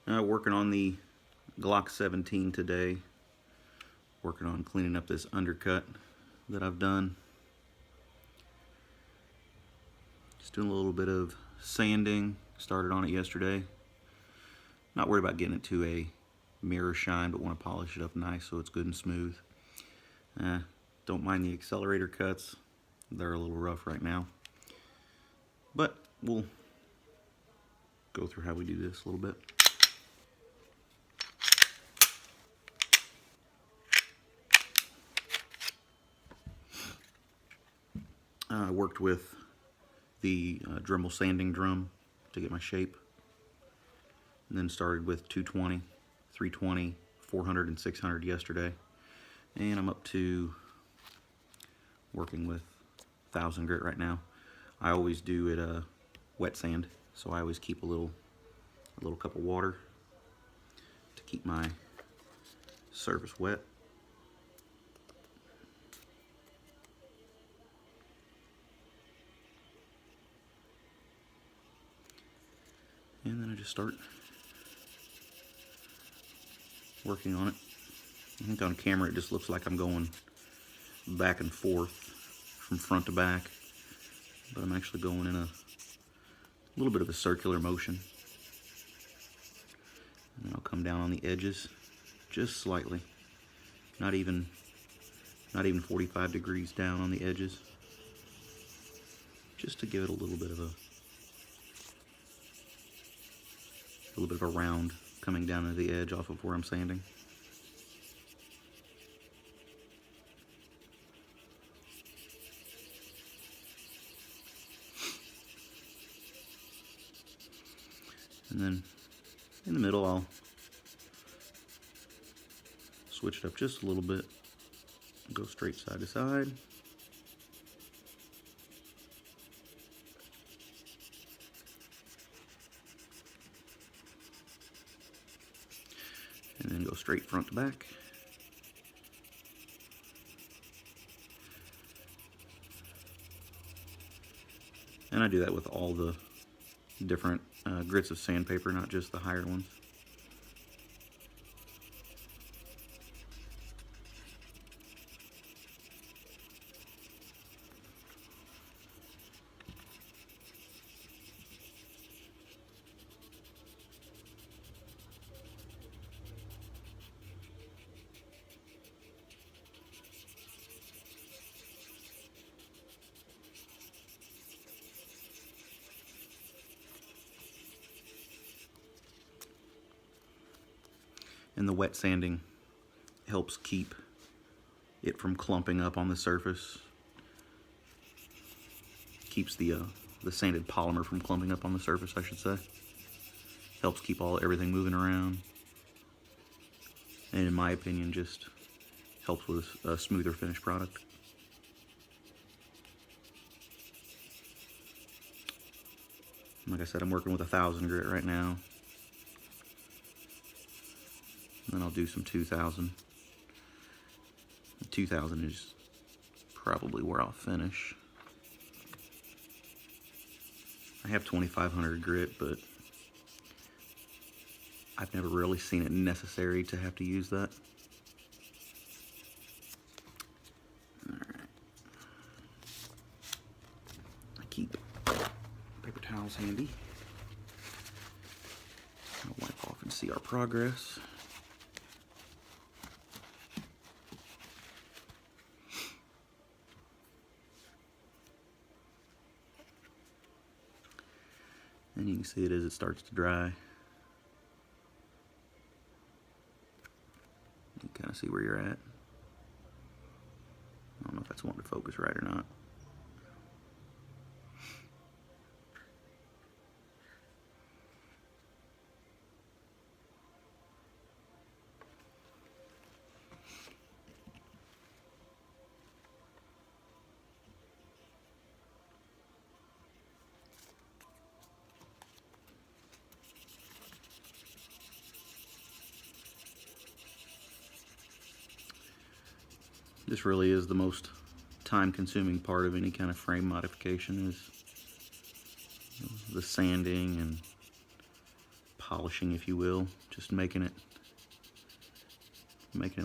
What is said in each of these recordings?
Working on the Glock 17 today. Working on cleaning up this undercut that I've done. Just doing a little bit of sanding. Started on it yesterday. Not worried about getting it to a mirror shine, but want to polish it up nice so it's good and smooth. Don't mind the accelerator cuts. They're a little rough right now. But we'll go through how we do this a little bit. I worked with the Dremel sanding drum to get my shape, and then started with 220, 320, 400, and 600 yesterday, and I'm up to working with 1000 grit right now. I always do it wet sand, so I always keep a little cup of water to keep my surface wet. And then I just start working on it. I think on camera it just looks like I'm going back and forth from front to back, but I'm actually going in a little bit of a circular motion. And then I'll come down on the edges just slightly, not even 45 degrees down on the edges, just to give it a little bit of a round coming down to the edge off of where I'm sanding. And then in the middle I'll switch it up just a little bit, go straight side to side. And then go straight front to back. And I do that with all the different grits of sandpaper, not just the higher ones. And the wet sanding helps keep it from clumping up on the surface. Keeps the sanded polymer from clumping up on the surface, I should say. Helps keep everything moving around. And in my opinion, just helps with a smoother finished product. Like I said, I'm working with 1000 grit right now. Then I'll do some 2000. 2000 is probably where I'll finish. I have 2500 grit, but I've never really seen it necessary to have to use that. Alright. I keep paper towels handy. I'll wipe off and see our progress. And you can see it as it starts to dry. You can kind of see where you're at. I don't know if that's wanting to focus right or not. This really is the most time-consuming part of any kind of frame modification, is the sanding and polishing, if you will, just making it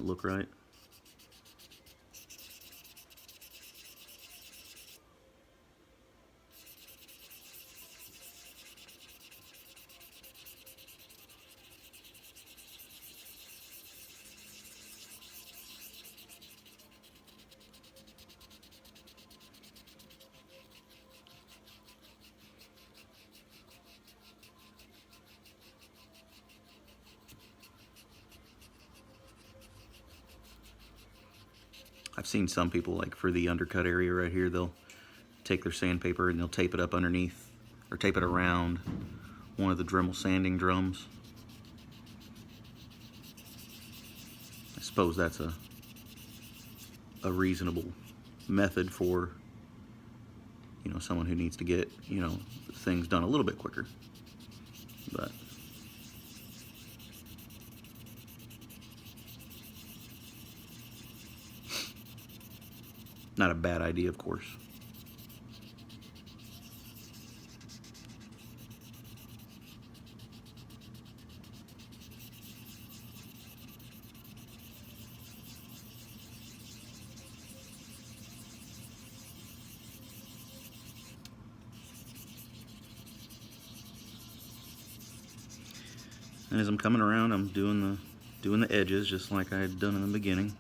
look right. I've seen some people, like for the undercut area right here, they'll take their sandpaper and they'll tape it up underneath, or tape it around one of the Dremel sanding drums. I suppose that's a reasonable method for, you know, someone who needs to get, you know, things done a little bit quicker. But not a bad idea, of course. And as I'm coming around, I'm doing the edges just like I had done in the beginning.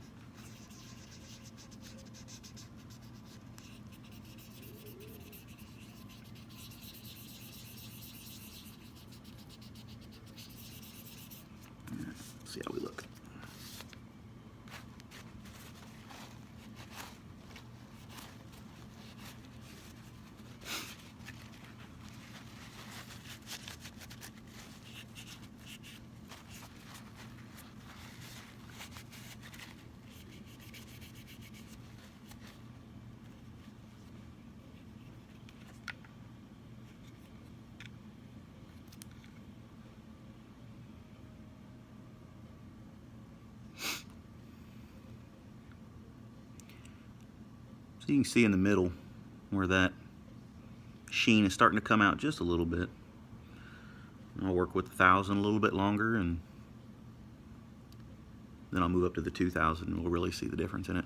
Let's see how we look. So you can see in the middle where that sheen is starting to come out just a little bit. I'll work with the 1000 a little bit longer, and then I'll move up to the 2000 and we'll really see the difference in it.